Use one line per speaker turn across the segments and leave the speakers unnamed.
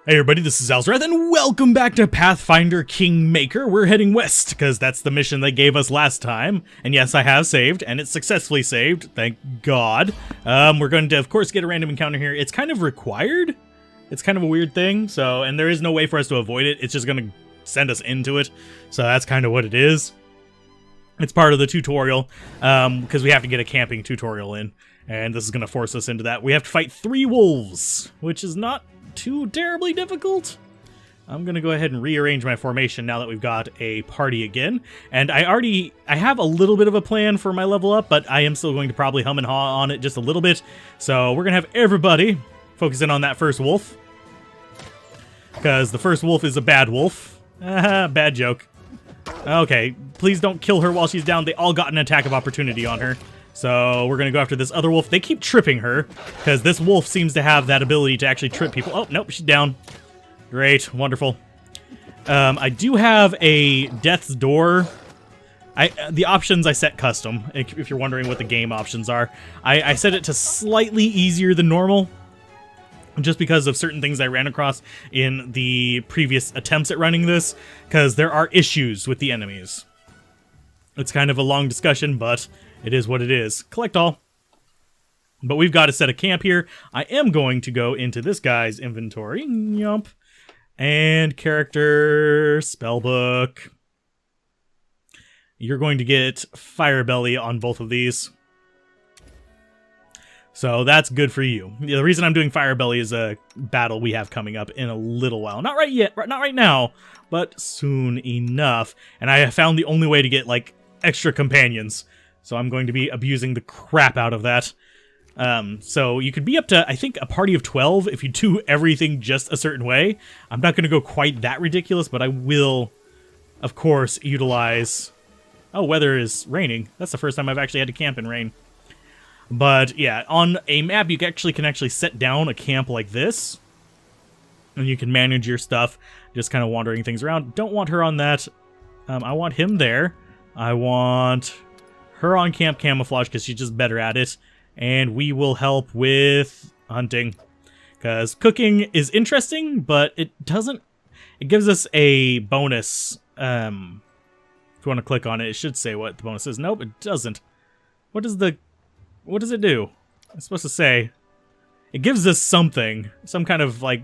Hey everybody, this is Alzorath, and welcome back to Pathfinder Kingmaker. We're heading west, because that's the mission they gave us last time. And yes, I have saved, and it's successfully saved, thank God. We're going to, of course, get a random encounter here. It's kind of required. It's kind of a weird thing, so, and there is no way for us to avoid it. It's just going to send us into it, so that's kind of what it is. It's part of the tutorial, because we have to get a camping tutorial in, and this is going to force us into that. We have to fight 3 wolves, which is not too terribly difficult. I'm gonna go ahead and rearrange my formation now that we've got a party again, and I have a little bit of a plan for my level up, but I am still going to probably hum and haw on it just a little bit. So we're gonna have everybody focus in on that first wolf, because the first wolf is a bad wolf. Bad joke. Okay, please don't kill her while she's down. They all got an attack of opportunity on her. So we're going to go after this other wolf. They keep tripping her, because this wolf seems to have that ability to actually trip people. Oh, nope, she's down. Great, wonderful. I do have a Death's Door. The options I set custom, if you're wondering what the game options are. I set it to slightly easier than normal, just because of certain things I ran across in the previous attempts at running this, because there are issues with the enemies. It's kind of a long discussion, but it is what it is. Collect all. But we've got to set a camp here. I am going to go into this guy's inventory. Yump. And character, spellbook. You're going to get Fire Belly on both of these. So that's good for you. The reason I'm doing Fire Belly is a battle we have coming up in a little while. Not right yet, not right now, but soon enough. And I have found the only way to get, like, extra companions. So I'm going to be abusing the crap out of that. So you could be up to, I think, a party of 12 if you do everything just a certain way. I'm not going to go quite that ridiculous, but I will, of course, utilize... Oh, weather is raining. That's the first time I've actually had to camp in rain. But yeah, on a map you actually can set down a camp like this. And you can manage your stuff, just kind of wandering things around. Don't want her on that. I want him there. I want her on camp camouflage because she's just better at it. And we will help with hunting. Because cooking is interesting, but it doesn't... It gives us a bonus. If you want to click on it, it should say what the bonus is. Nope, it doesn't. What does it do? It's supposed to say... It gives us something. Some kind of, like,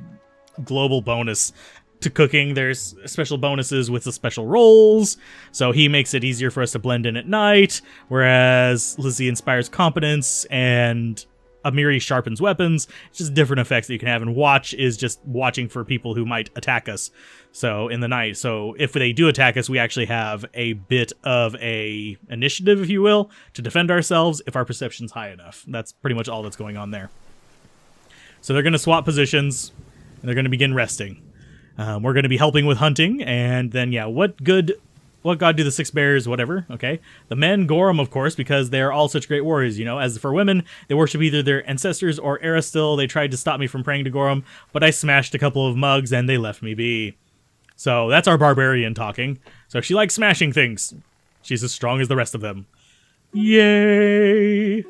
global bonus to cooking. There's special bonuses with the special rolls, so he makes it easier for us to blend in at night, whereas Lizzie inspires competence and Amiri sharpens weapons. It's just different effects that you can have, and watch is just watching for people who might attack us, so in the night. So if they do attack us, we actually have a bit of a initiative, if you will, to defend ourselves if our perception's high enough. That's pretty much all that's going on there. So they're going to swap positions, and they're going to begin resting. We're going to be helping with hunting, and then, yeah, what god do the 6 bears, whatever, okay? The men, Gorham, of course, because they're all such great warriors, you know? As for women, they worship either their ancestors or Aristil. They tried to stop me from praying to Gorham, but I smashed a couple of mugs, and they left me be. So, that's our barbarian talking. So, she likes smashing things. She's as strong as the rest of them. Yay!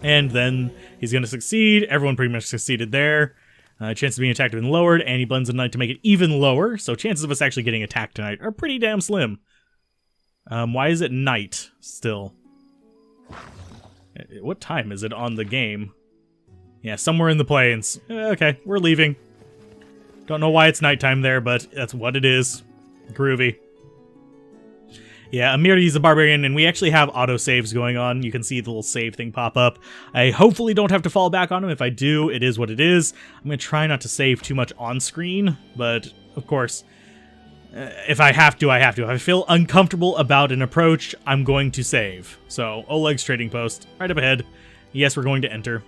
And then, he's going to succeed. Everyone pretty much succeeded there. Chances of being attacked have been lowered, and he blends in night to make it even lower, so chances of us actually getting attacked tonight are pretty damn slim. Why is it night still? What time is it on the game? Yeah, somewhere in the plains. Okay, we're leaving. Don't know why it's nighttime there, but that's what it is. Groovy. Yeah, Amiri's a barbarian, and we actually have autosaves going on. You can see the little save thing pop up. I hopefully don't have to fall back on him. If I do, it is what it is. I'm going to try not to save too much on screen, but, of course, if I have to, I have to. If I feel uncomfortable about an approach, I'm going to save. So, Oleg's trading post, right up ahead. Yes, we're going to enter.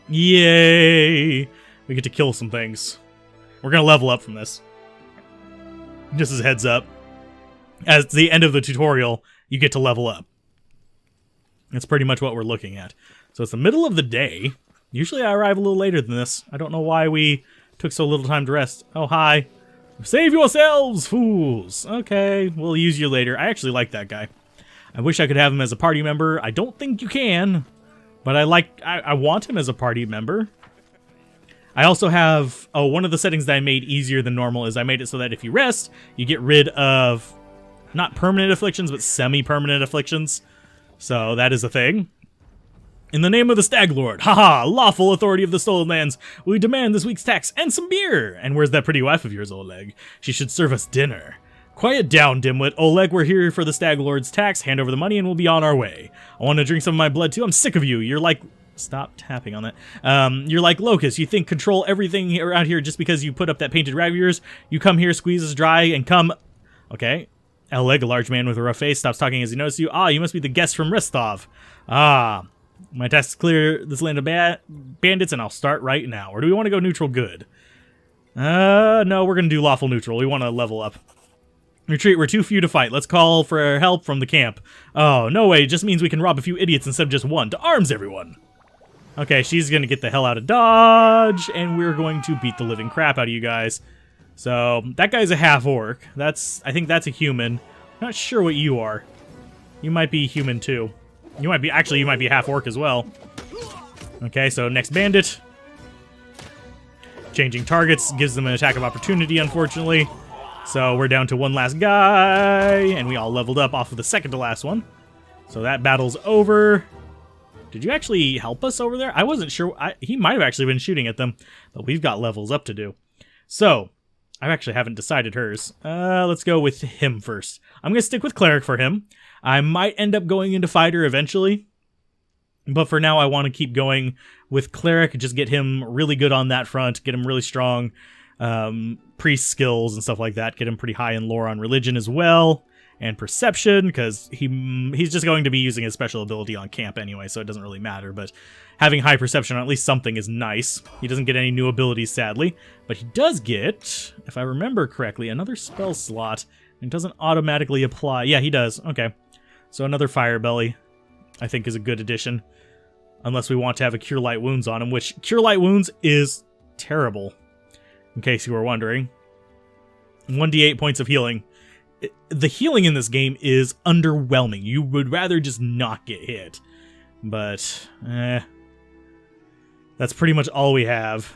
Yay! We get to kill some things. We're going to level up from this. Just as a heads up. At the end of the tutorial, you get to level up. That's pretty much what we're looking at. So it's the middle of the day. Usually I arrive a little later than this. I don't know why we took so little time to rest. Oh, hi. Save yourselves, fools! Okay, we'll use you later. I actually like that guy. I wish I could have him as a party member. I don't think you can, but I want him as a party member. I also have, one of the settings that I made easier than normal is I made it so that if you rest, you get rid of not permanent afflictions, but semi-permanent afflictions. So that is a thing. In the name of the Stag Lord, haha, lawful authority of the Stolen Lands, we demand this week's tax and some beer. And where's that pretty wife of yours, Oleg? She should serve us dinner. Quiet down, dimwit. Oleg, we're here for the Stag Lord's tax. Hand over the money and we'll be on our way. I want to drink some of my blood too. I'm sick of you. You're like... Stop tapping on that. You're like Locust. You think control everything around here just because you put up that painted rag of yours. You come here, squeeze us dry, and come... Okay. Oleg, a large man with a rough face, stops talking as he notices you. Ah, you must be the guest from Ristov. Ah. My task is clear this land of bandits, and I'll start right now. Or do we want to go neutral good? No, we're going to do lawful neutral. We want to level up. Retreat, we're too few to fight. Let's call for help from the camp. Oh, no way. It just means we can rob a few idiots instead of just one. To arms, everyone! Okay, she's going to get the hell out of Dodge, and we're going to beat the living crap out of you guys. So, that guy's a half-orc. I think that's a human. I'm not sure what you are. You might be human, too. You might be half-orc as well. Okay, so next bandit. Changing targets gives them an attack of opportunity, unfortunately. So, we're down to one last guy, and we all leveled up off of the second to last one. So, that battle's over. Did you actually help us over there? I wasn't sure. He might have actually been shooting at them, but we've got levels up to do. So, I actually haven't decided hers. Let's go with him first. I'm going to stick with Cleric for him. I might end up going into Fighter eventually, but for now I want to keep going with Cleric, just get him really good on that front, get him really strong priest skills and stuff like that, get him pretty high in lore on religion as well. And perception, because he's just going to be using his special ability on camp anyway, so it doesn't really matter, but having high perception on at least something is nice. He doesn't get any new abilities, sadly, but he does get, if I remember correctly, another spell slot. It doesn't automatically apply. Yeah, he does. Okay. So another Fire Belly, I think, is a good addition, unless we want to have a Cure Light Wounds on him, which Cure Light Wounds is terrible, in case you were wondering. 1d8 points of healing. The healing in this game is underwhelming. You would rather just not get hit. But, that's pretty much all we have.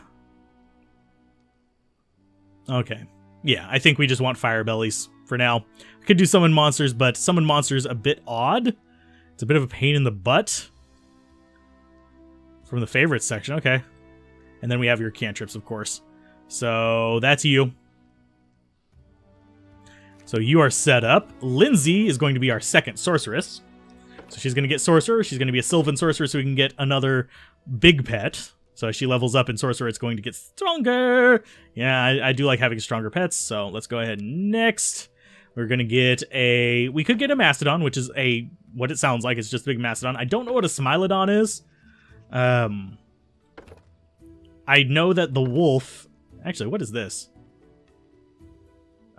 Okay. Yeah, I think we just want Fire Bellies for now. We could do Summon Monsters, but Summon Monsters a bit odd. It's a bit of a pain in the butt. From the favorites section, okay. And then we have your cantrips, of course. So, that's you. So you are set up. Lindsay is going to be our second sorceress. So she's going to get sorcerer. She's going to be a sylvan sorcerer, so we can get another big pet. So as she levels up in sorcerer, it's going to get stronger. Yeah, I do like having stronger pets. So let's go ahead next. We're going to get a... We could get a mastodon, which is a... What it sounds like. It's just a big mastodon. I don't know what a smilodon is. I know that the wolf... Actually, what is this?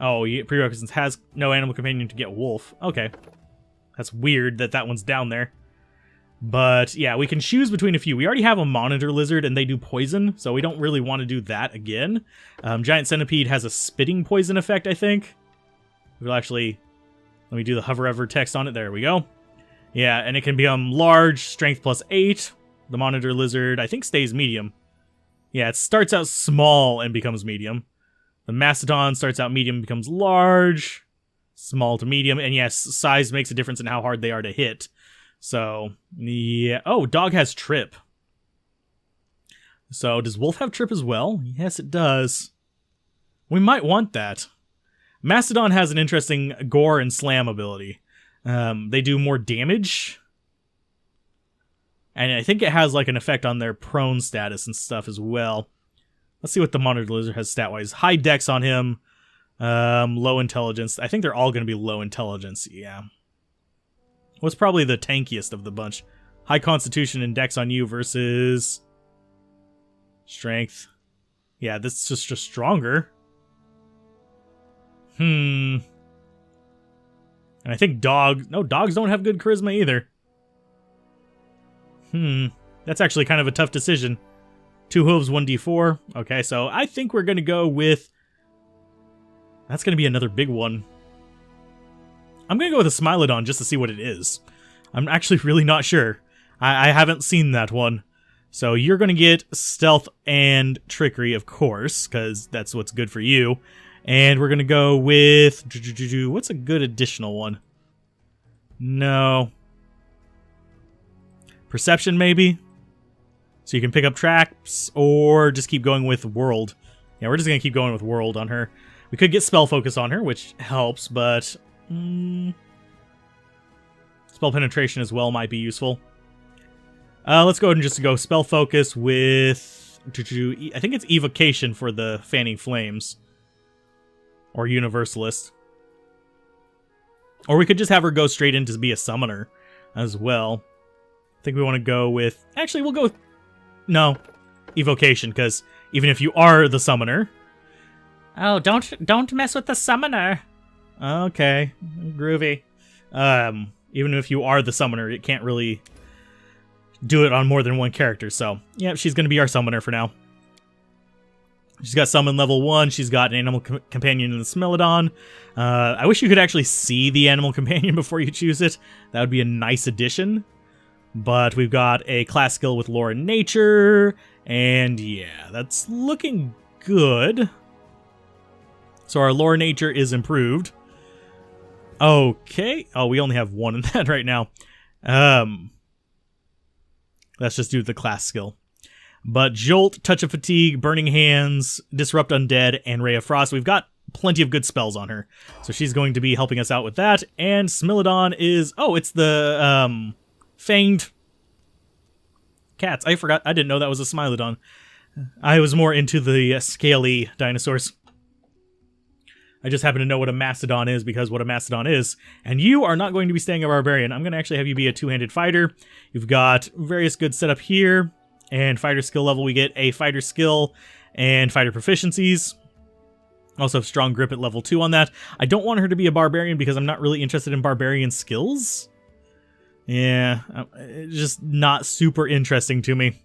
Oh, prerequisites has no animal companion to get wolf. Okay. That's weird that that one's down there. But, yeah, we can choose between a few. We already have a monitor lizard, and they do poison, so we don't really want to do that again. Giant centipede has a spitting poison effect, I think. We'll actually... Let me do the hover ever text on it. There we go. Yeah, and it can become large, strength plus 8. The monitor lizard, I think, stays medium. Yeah, it starts out small and becomes medium. The mastodon starts out medium and becomes large. Small to medium. And yes, size makes a difference in how hard they are to hit. So, yeah. Oh, dog has trip. So, does wolf have trip as well? Yes, it does. We might want that. Mastodon has an interesting gore and slam ability. They do more damage. And I think it has like an effect on their prone status and stuff as well. Let's see what the monitor lizard has stat-wise. High dex on him. Low intelligence. I think they're all going to be low intelligence, yeah. What's probably the tankiest of the bunch? High constitution and dex on you versus... strength. Yeah, this is just stronger. And I think dogs... No, dogs don't have good charisma either. That's actually kind of a tough decision. 2 hooves, 1d4. Okay, so I think we're going to go with... That's going to be another big one. I'm going to go with a Smilodon just to see what it is. I'm actually really not sure. I haven't seen that one. So you're going to get stealth and trickery, of course, because that's what's good for you. And we're going to go with... What's a good additional one? No. Perception, maybe? So you can pick up traps, or just keep going with World. Yeah, we're just going to keep going with World on her. We could get Spell Focus on her, which helps, but... Spell Penetration as well might be useful. Let's go ahead and just go Spell Focus with... I think it's Evocation for the Fanning Flames. Or Universalist. Or we could just have her go straight in to be a Summoner as well. I think we want to go with... Actually, we'll go with... No. Evocation, because even if you are the Summoner... Oh, don't mess with the Summoner. Okay. Groovy. Even if you are the Summoner, it can't really do it on more than one character. So, yeah, she's going to be our Summoner for now. She's got Summon level 1. She's got an Animal Companion in the Smilodon. I wish you could actually see the Animal Companion before you choose it. That would be a nice addition. But we've got a class skill with Lore and Nature. And yeah, that's looking good. So our Lore and Nature is improved. Okay. Oh, we only have one in that right now. Let's just do the class skill. But Jolt, Touch of Fatigue, Burning Hands, Disrupt Undead, and Ray of Frost. We've got plenty of good spells on her. So she's going to be helping us out with that. And Smilodon is... Oh, it's the Fanged Cats. I forgot. I didn't know that was a Smilodon. I was more into the scaly dinosaurs. I just happen to know what a Mastodon is because what a Mastodon is. And you are not going to be staying a Barbarian. I'm going to actually have you be a two-handed fighter. You've got various good setup here. And fighter skill level, we get a fighter skill and fighter proficiencies. Also have strong grip at level 2 on that. I don't want her to be a barbarian because I'm not really interested in barbarian skills. Yeah, it's just not super interesting to me.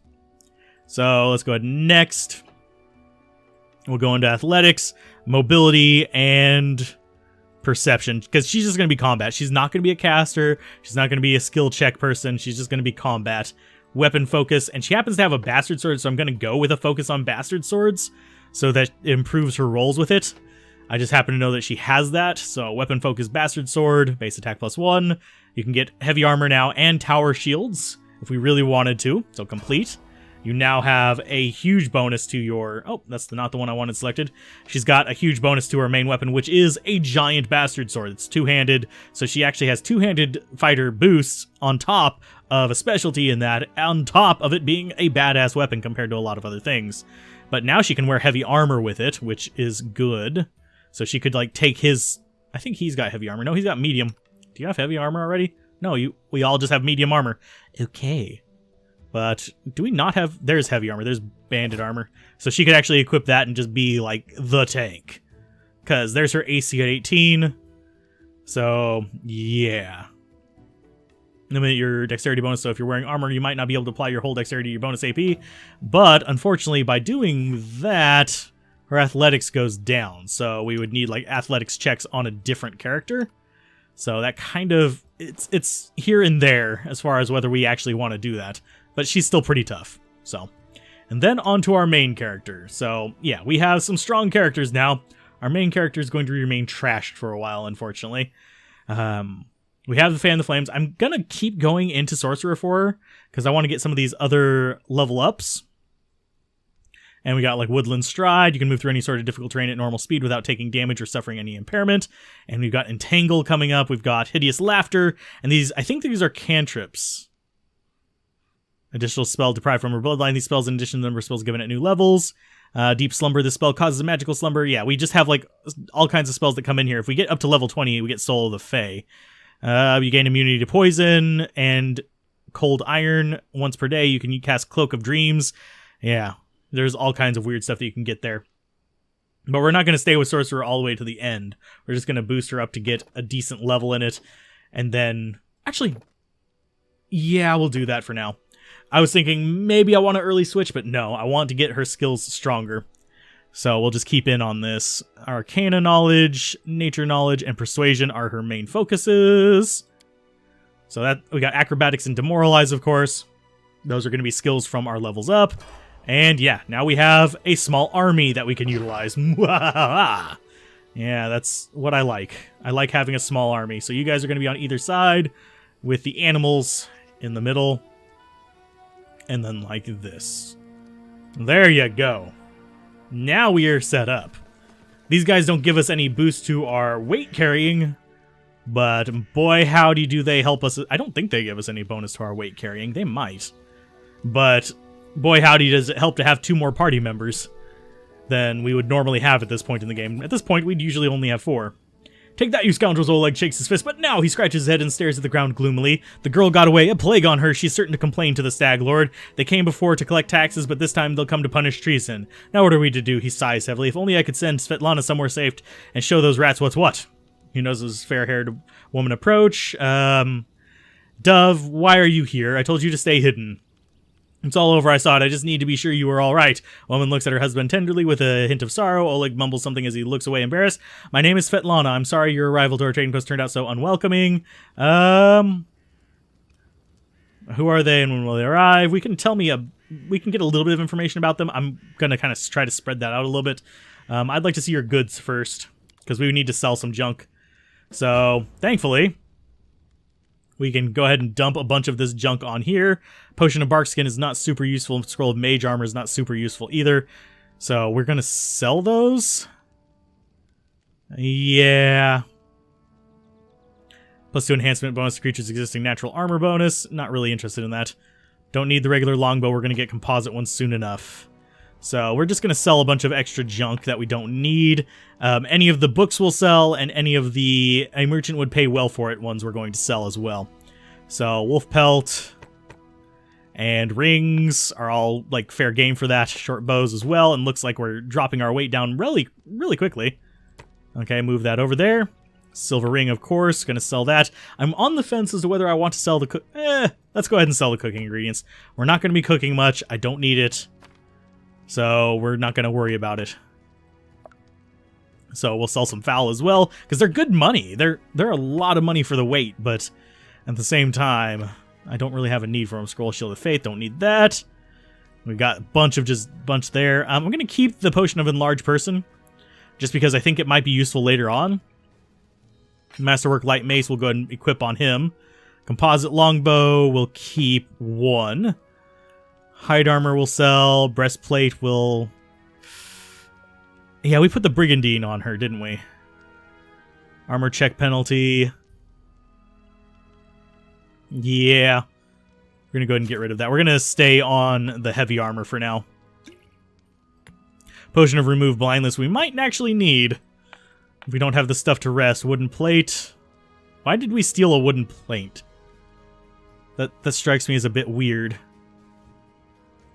So let's go ahead next. We'll go into athletics, mobility, and perception. Because she's just going to be combat. She's not going to be a caster. She's not going to be a skill check person. She's just going to be combat. Weapon focus, and she happens to have a bastard sword, so I'm going to go with a focus on bastard swords so that it improves her rolls with it. I just happen to know that she has that, so weapon focus bastard sword, base attack +1. You can get heavy armor now and tower shields if we really wanted to, so complete. You now have a huge bonus to your... Oh, that's not the one I wanted selected. She's got a huge bonus to her main weapon, which is a giant bastard sword. It's two-handed, so she actually has two-handed fighter boosts on top of a specialty in that, on top of it being a badass weapon compared to a lot of other things. But now she can wear heavy armor with it, which is good. So she could, like, take his... I think he's got heavy armor. No, he's got medium. Do you have heavy armor already? No, we all just have medium armor. Okay. But do we not have... There's heavy armor. There's banded armor. So she could actually equip that and just be, like, the tank. Because there's her AC at 18. So, yeah. Limit your dexterity bonus, so if you're wearing armor, you might not be able to apply your whole dexterity to your bonus AP. But, unfortunately, by doing that, her athletics goes down. So we would need, like, athletics checks on a different character. So that kind of... It's here and there as far as whether we actually want to do that. But she's still pretty tough, so. And then on to our main character. So, yeah, we have some strong characters now. Our main character is going to remain trashed for a while, unfortunately. We have the Fan the Flames. I'm going to keep going into Sorcerer for her, because I want to get some of these other level ups. And we got, like, Woodland Stride. You can move through any sort of difficult terrain at normal speed without taking damage or suffering any impairment. And we've got Entangle coming up. We've got Hideous Laughter. And these, I think these are cantrips. Additional spell deprived from her bloodline. These spells, in addition to the number of spells given at new levels. Deep Slumber. This spell causes a magical slumber. Yeah, we just have, like, all kinds of spells that come in here. If we get up to level 20, we get Soul of the Fae. You gain immunity to poison and cold iron once per day. You can cast Cloak of Dreams. Yeah, there's all kinds of weird stuff that you can get there. But we're not going to stay with Sorcerer all the way to the end. We're just going to boost her up to get a decent level in it. And then... Actually, yeah, we'll do that for now. I was thinking maybe I want to early switch, but no, I want to get her skills stronger. So we'll just keep in on this. Arcana knowledge, nature knowledge, and persuasion are her main focuses. So that we got acrobatics and demoralize, of course. Those are going to be skills from our levels up. And yeah, now we have a small army that we can utilize. Yeah, that's what I like. I like having a small army. So you guys are going to be on either side with the animals in the middle. And then like this. There you go. Now we are set up. These guys don't give us any boost to our weight carrying, but boy howdy do they help us. I don't think they give us any bonus to our weight carrying. They might. But boy howdy does it help to have 2 more party members than we would normally have at this point in the game. At this point, we'd usually only have 4. Take that, you scoundrels, Oleg shakes his fist, but now he scratches his head and stares at the ground gloomily. The girl got away, a plague on her, she's certain to complain to the Stag Lord. They came before to collect taxes, but this time they'll come to punish treason. Now what are we to do? He sighs heavily. If only I could send Svetlana somewhere safe and show those rats what's what. He knows his fair-haired woman approach. Dove, why are you here? I told you to stay hidden. It's all over, I saw it. I just need to be sure you were all right. Woman looks at her husband tenderly with a hint of sorrow. Oleg mumbles something as he looks away embarrassed. My name is Svetlana. I'm sorry your arrival to our trading post turned out so unwelcoming. Who are they and when will they arrive? We can tell me we can get a little bit of information about them. I'm going to kind of try to spread that out a little bit. I'd like to see your goods first because we need to sell some junk. So, thankfully, we can go ahead and dump a bunch of this junk on here. Potion of Barkskin is not super useful. Scroll of Mage Armor is not super useful either. So we're going to sell those. Yeah. +2 enhancement bonus to creatures' existing natural armor bonus. Not really interested in that. Don't need the regular longbow. We're going to get composite ones soon enough. So we're just going to sell a bunch of extra junk that we don't need. Any of the books we'll sell, and any of the a merchant would pay well for it ones we're going to sell as well. So wolf pelt and rings are all like fair game for that. Short bows as well, and looks like we're dropping our weight down really quickly. Okay, move that over there. Silver ring, of course, going to sell that. I'm on the fence as to whether I want to sell the let's go ahead and sell the cooking ingredients. We're not going to be cooking much. I don't need it. So we're not going to worry about it. So we'll sell some fowl as well, because they're good money. They're a lot of money for the weight, but at the same time, I don't really have a need for them. Scroll Shield of Faith, don't need that. We've got a bunch there. I'm going to keep the Potion of Enlarged Person, just because I think it might be useful later on. Masterwork Light Mace we'll go ahead and equip on him. Composite Longbow we'll keep 1. Hide armor will sell. Breastplate will... Yeah, we put the Brigandine on her, didn't we? Armor check penalty. Yeah. We're going to go ahead and get rid of that. We're going to stay on the heavy armor for now. Potion of Remove Blindness we might actually need. If we don't have the stuff to rest. Wooden plate. Why did we steal a wooden plate? That strikes me as a bit weird.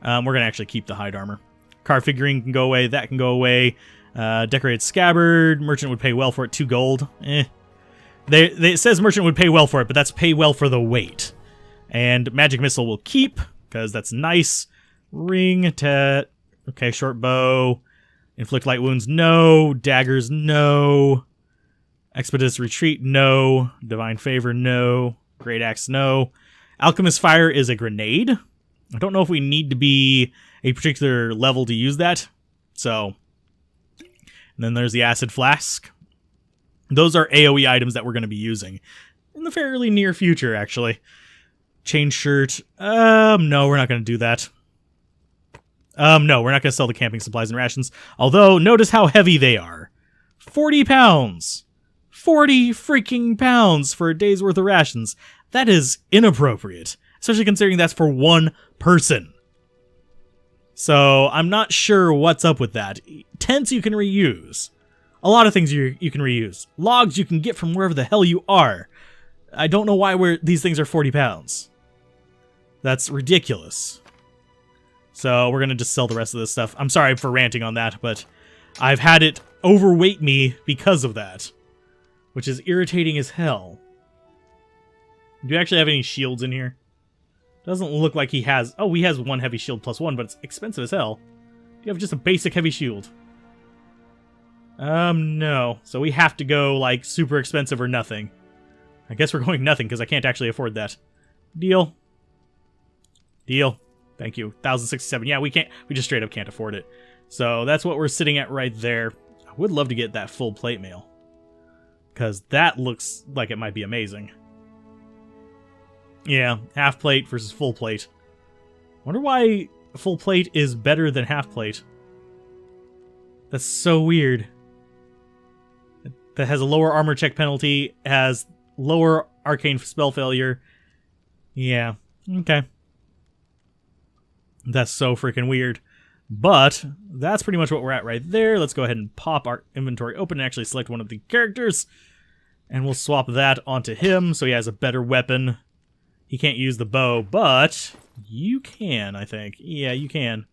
We're going to actually keep the hide armor. Car figurine can go away. That can go away. Decorated scabbard. Merchant would pay well for it. 2 gold. It says merchant would pay well for it, but that's pay well for the weight. And magic missile will keep, because that's nice. Ring. Okay, short bow. Inflict light wounds, no. Daggers, no. Expeditious retreat, no. Divine favor, no. Great axe, no. Alchemist fire is a grenade. I don't know if we need to be a particular level to use that. So, and then there's the acid flask. Those are AoE items that we're going to be using in the fairly near future, actually. Chain shirt. No, we're not going to do that. No, we're not going to sell the camping supplies and rations. Although, notice how heavy they are. 40 pounds. 40 freaking pounds for a day's worth of rations. That is inappropriate. Especially considering that's for 1 person. So, I'm not sure what's up with that. Tents you can reuse. A lot of things you can reuse. Logs you can get from wherever the hell you are. I don't know why these things are 40 pounds. That's ridiculous. So, we're going to just sell the rest of this stuff. I'm sorry for ranting on that, but I've had it overweight me because of that. Which is irritating as hell. Do you actually have any shields in here? Doesn't look like he has... Oh, he has 1 heavy shield +1, but it's expensive as hell. Do you have just a basic heavy shield? No. So we have to go, like, super expensive or nothing. I guess we're going nothing, because I can't actually afford that. Deal. Deal. Thank you. 1,067. Yeah, we just straight up can't afford it. So that's what we're sitting at right there. I would love to get that full plate mail, because that looks like it might be amazing. Yeah, half plate versus full plate. Wonder why full plate is better than half plate. That's so weird. That has a lower armor check penalty, has lower arcane spell failure. Yeah, okay. That's so freaking weird. But that's pretty much what we're at right there. Let's go ahead and pop our inventory open and actually select one of the characters. And we'll swap that onto him so he has a better weapon. He can't use the bow, but you can, I think. Yeah, you can.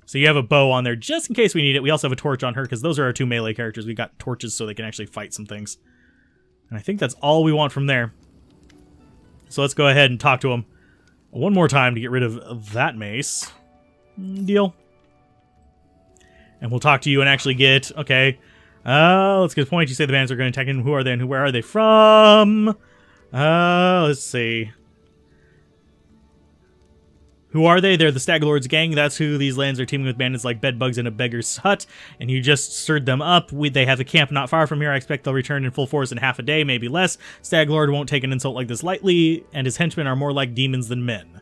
So you have a bow on there just in case we need it. We also have a torch on her because those are our two melee characters. We got torches so they can actually fight some things. And I think that's all we want from there. So let's go ahead and talk to him one more time to get rid of that mace. Deal. And we'll talk to you and actually get... Okay. Let's get a point. You say the bandits are going to attack him. Who are they and where are they from? Let's see. Who are they? They're the Stag Lord's gang. That's who these lands are teaming with bandits like bedbugs in a beggar's hut. And you just stirred them up. They have a camp not far from here. I expect they'll return in full force in half a day, maybe less. Stag Lord won't take an insult like this lightly, and his henchmen are more like demons than men.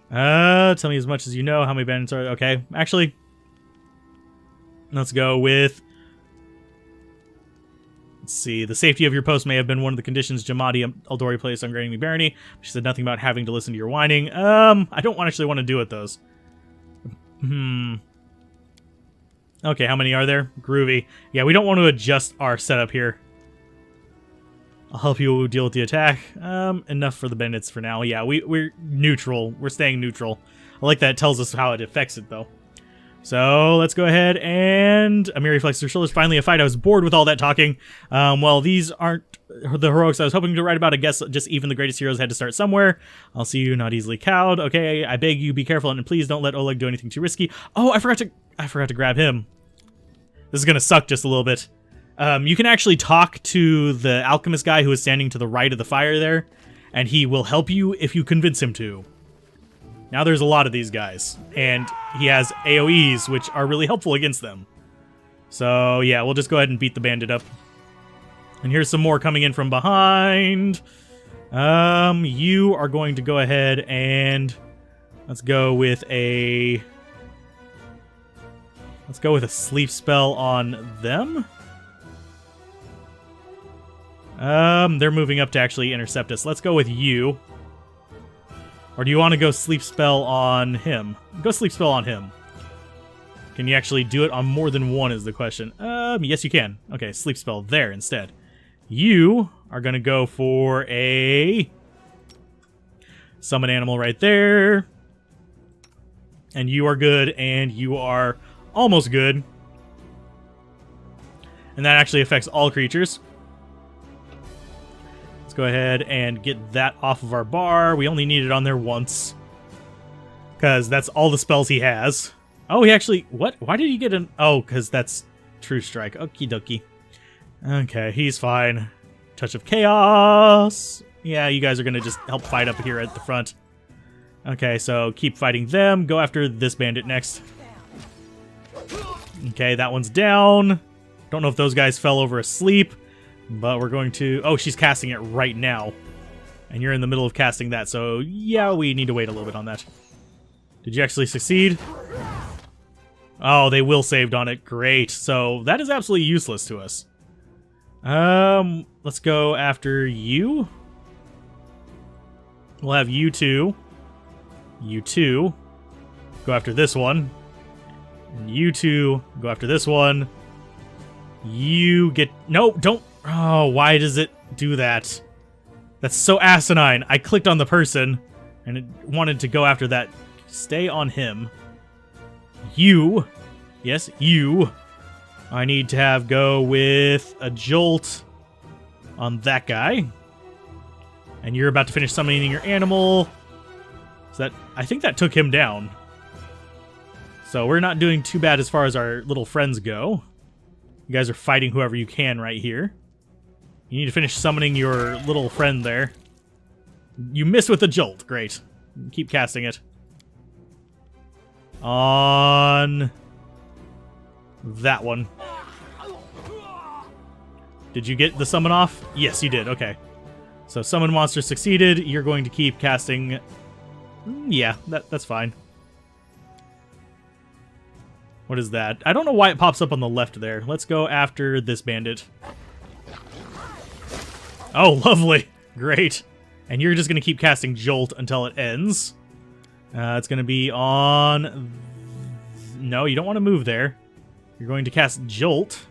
Tell me as much as you know. How many bandits are... Okay, actually, let's go with... Let's see. The safety of your post may have been one of the conditions Jamadi Eldori placed on granting me barony. She said nothing about having to listen to your whining. I don't actually want to do it, those. Okay, how many are there? Groovy. Yeah, we don't want to adjust our setup here. I'll help you deal with the attack. Enough for the bandits for now. Yeah, we're neutral. We're staying neutral. I like that it tells us how it affects it, though. So let's go ahead and... Amiri flexes her shoulders. Finally a fight. I was bored with all that talking. Well, these aren't the heroics I was hoping to write about. I guess just even the greatest heroes had to start somewhere. I'll see you, not easily cowed. Okay, I beg you, be careful, and please don't let Oleg do anything too risky. Oh, I forgot to grab him. This is gonna suck just a little bit. You can actually talk to the alchemist guy who is standing to the right of the fire there, and he will help you if you convince him to. Now there's a lot of these guys, and he has AoEs, which are really helpful against them. So yeah, we'll just go ahead and beat the bandit up. And here's some more coming in from behind. You are going to go ahead and let's go with a sleep spell on them. They're moving up to actually intercept us. Let's go with you. Or do you want to go sleep spell on him? Go sleep spell on him. Can you actually do it on more than one is the question. Yes you can. Okay, sleep spell there instead. You are going to go for a summon animal right there. And you are good, and you are almost good. And that actually affects all creatures. Go ahead and get that off of our bar. We only need it on there once, because that's all the spells he has. Oh, he actually... What? Why did he get an... Oh, because that's True Strike. Okie dokie. Okay, he's fine. Touch of Chaos. Yeah, you guys are going to just help fight up here at the front. Okay, so keep fighting them. Go after this bandit next. Okay, that one's down. Don't know if those guys fell over asleep. But we're going to... Oh, she's casting it right now. And you're in the middle of casting that, so yeah, we need to wait a little bit on that. Did you actually succeed? Oh, they will saved on it. Great. So that is absolutely useless to us. Let's go after you. We'll have you two. You two. Go after this one. And you two. Go after this one. You get... No, don't... Oh, why does it do that? That's so asinine. I clicked on the person, and it wanted to go after that. Stay on him. You. Yes, you. I need to go with a jolt on that guy. And you're about to finish summoning your animal. So that... I think that took him down. So we're not doing too bad as far as our little friends go. You guys are fighting whoever you can right here. You need to finish summoning your little friend there. You missed with the jolt. Great. Keep casting it. On that one. Did you get the summon off? Yes, you did. Okay. So summon monster succeeded. You're going to keep casting... Yeah, that's fine. What is that? I don't know why it pops up on the left there. Let's go after this bandit. Oh, lovely. Great. And you're just going to keep casting Jolt until it ends. It's going to be on... No, you don't want to move there. You're going to cast Jolt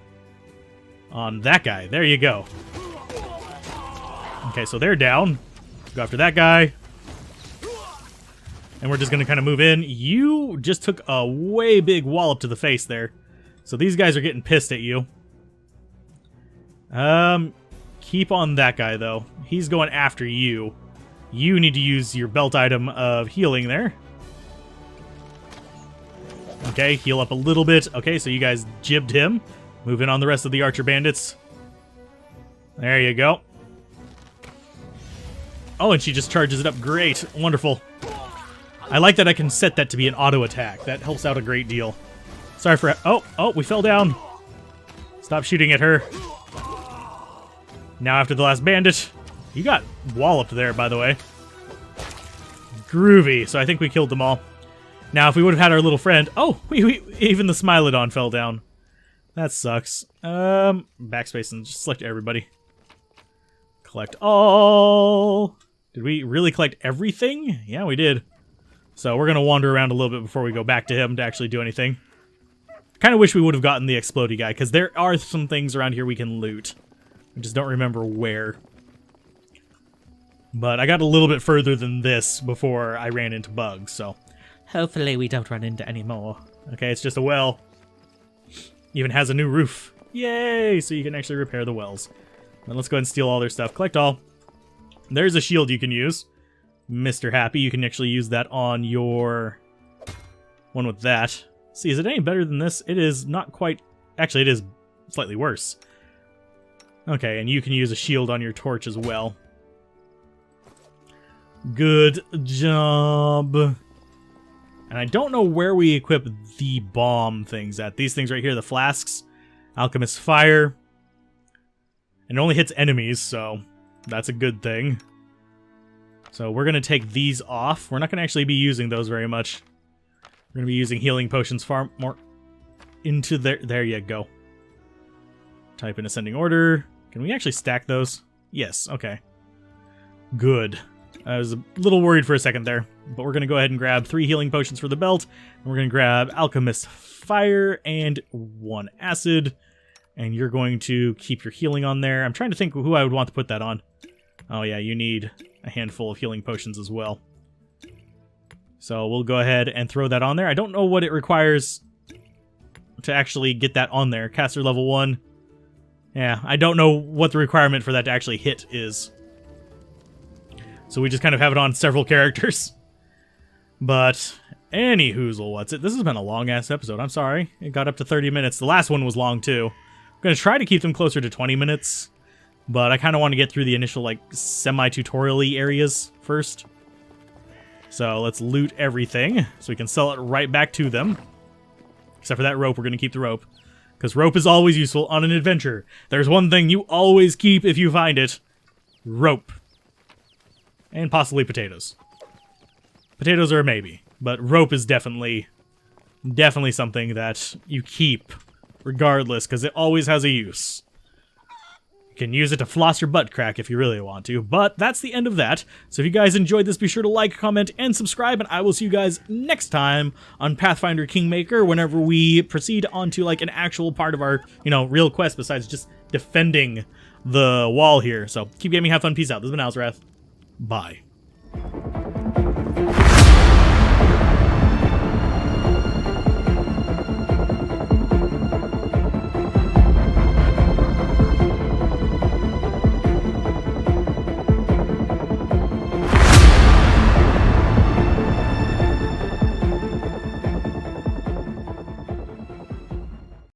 on that guy. There you go. Okay, so they're down. Go after that guy. And we're just going to kind of move in. You just took a way big wallop to the face there. So these guys are getting pissed at you. Keep on that guy, though. He's going after you. You need to use your belt item of healing there. Okay, heal up a little bit. Okay, so you guys jibbed him. Move in on the rest of the archer bandits. There you go. Oh, and she just charges it up. Great. Wonderful. I like that I can set that to be an auto attack. That helps out a great deal. Sorry for... Oh, we fell down. Stop shooting at her. Now after the last bandit. You got walloped there, by the way. Groovy. So I think we killed them all. Now, if we would have had our little friend... Oh, even the Smilodon fell down. That sucks. Backspace and just select everybody. Collect all. Did we really collect everything? Yeah, we did. So we're going to wander around a little bit before we go back to him to actually do anything. Kind of wish we would have gotten the explodey guy, because there are some things around here we can loot. I just don't remember where. But I got a little bit further than this before I ran into bugs, so... Hopefully we don't run into any more. Okay, it's just a well. Even has a new roof. Yay! So you can actually repair the wells. Then let's go ahead and steal all their stuff. Collect all. There's a shield you can use. Mr. Happy, you can actually use that on your one with that. See, is it any better than this? It is not quite... Actually, it is slightly worse. Okay, and you can use a shield on your torch as well. Good job. And I don't know where we equip the bomb things at. These things right here, the flasks. Alchemist Fire. And it only hits enemies, so that's a good thing. So we're going to take these off. We're not going to actually be using those very much. We're going to be using healing potions far more into there. There you go. Type in ascending order. Can we actually stack those? Yes, okay. Good. I was a little worried for a second there. But we're going to go ahead and grab 3 healing potions for the belt. And we're going to grab Alchemist Fire and 1 Acid. And you're going to keep your healing on there. I'm trying to think who I would want to put that on. Oh yeah, you need a handful of healing potions as well. So we'll go ahead and throw that on there. I don't know what it requires to actually get that on there. Caster level 1. Yeah, I don't know what the requirement for that to actually hit is. So we just kind of have it on several characters. But anyhoozle, what's it? This has been a long-ass episode. I'm sorry. It got up to 30 minutes. The last one was long, too. I'm going to try to keep them closer to 20 minutes. But I kind of want to get through the initial, like, semi-tutorial-y areas first. So let's loot everything so we can sell it right back to them. Except for that rope, we're going to keep the rope. Because rope is always useful on an adventure. There's one thing you always keep if you find it. Rope. And possibly potatoes. Potatoes are a maybe. But rope is definitely something that you keep regardless, because it always has a use. You can use it to floss your butt crack if you really want to, but that's the end of that. So if you guys enjoyed this, be sure to like, comment, and subscribe, and I will see you guys next time on Pathfinder Kingmaker whenever we proceed onto, like, an actual part of our, real quest besides just defending the wall here. So keep gaming, have fun, peace out. This has been Alzorath. Bye.